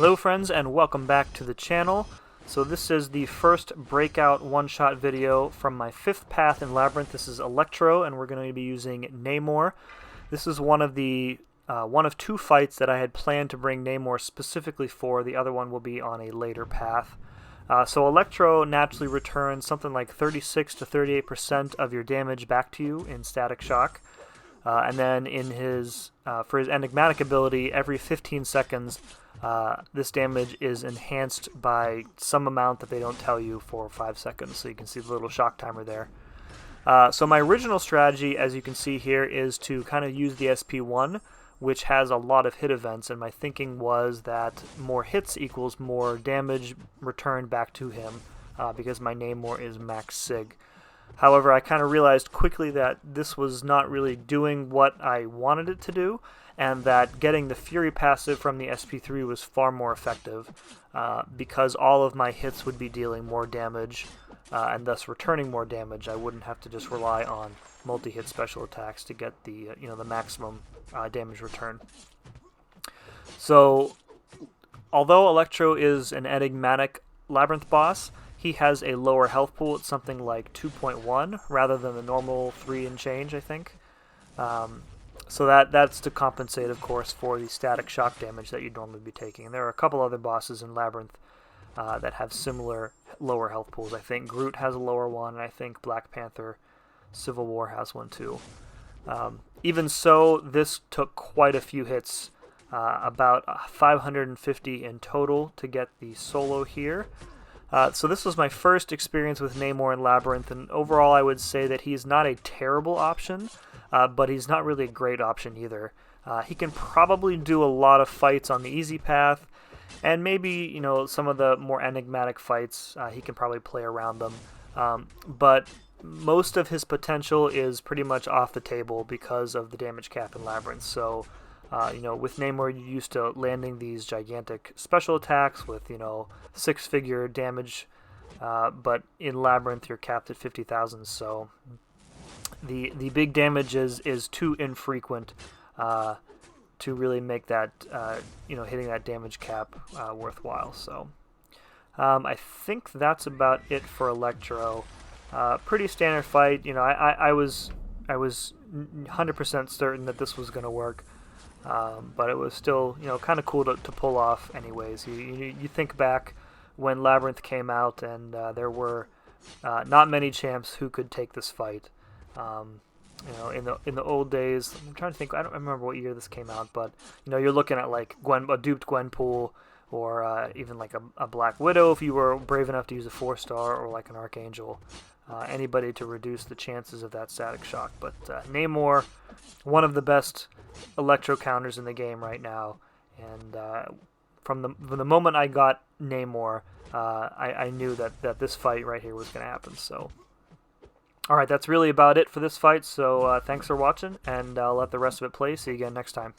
Hello friends and welcome back to the channel. So this is the first breakout one-shot video from my 5th path in Labyrinth. This is Electro and we're going to be using Namor. This is one of 2 fights that I had planned to bring Namor specifically for. The other one will be on a later path. So Electro naturally returns something like 36 to 38% of your damage back to you in static shock. And then in for his enigmatic ability, every 15 seconds this damage is enhanced by some amount that they don't tell you for 5 seconds, so you can see the little shock timer there. So my original strategy, as you can see here, is to kind of use the SP1, which has a lot of hit events, and my thinking was that more hits equals more damage returned back to him, because my Namor is max-sig. However, I kind of realized quickly that this was not really doing what I wanted it to do, and that getting the Fury passive from the SP3 was far more effective, because all of my hits would be dealing more damage, and thus returning more damage. I wouldn't have to just rely on multi-hit special attacks to get the the maximum damage return. So, although Electro is an enigmatic Labyrinth boss, he has a lower health pool. It's something like 2.1 rather than the normal 3 and change, I think. So that's to compensate, of course, for the static shock damage that you'd normally be taking. And there are a couple other bosses in Labyrinth that have similar lower health pools. I think Groot has a lower one, and I think Black Panther Civil War has one too. Even so, this took quite a few hits, about 550 in total to get the solo here. So this was my first experience with Namor in Labyrinth, and overall I would say that he's not a terrible option, but he's not really a great option either. He can probably do a lot of fights on the easy path, and maybe some of the more enigmatic fights he can probably play around them. But most of his potential is pretty much off the table because of the damage cap in Labyrinth. So with Namor, you're used to landing these gigantic special attacks with, 6-figure damage, but in Labyrinth you're capped at 50,000, so the big damage is too infrequent to really make that, hitting that damage cap worthwhile. So I think that's about it for Electro. Pretty standard fight. I was 100% certain that this was going to work. But it was still, kind of cool to pull off anyways. You think back when Labyrinth came out, and there were not many champs who could take this fight. In the old days, I'm trying to think. I don't remember what year this came out, but you're looking at like a duped Gwenpool, or even like a Black Widow if you were brave enough to use a 4-star, or like an Archangel. Anybody to reduce the chances of that static shock. But Namor, one of the best Electro counters in the game right now, and from the moment I got Namor, I knew that this fight right here was going to happen. So, alright, that's really about it for this fight, so thanks for watching, and I'll let the rest of it play. See you again next time.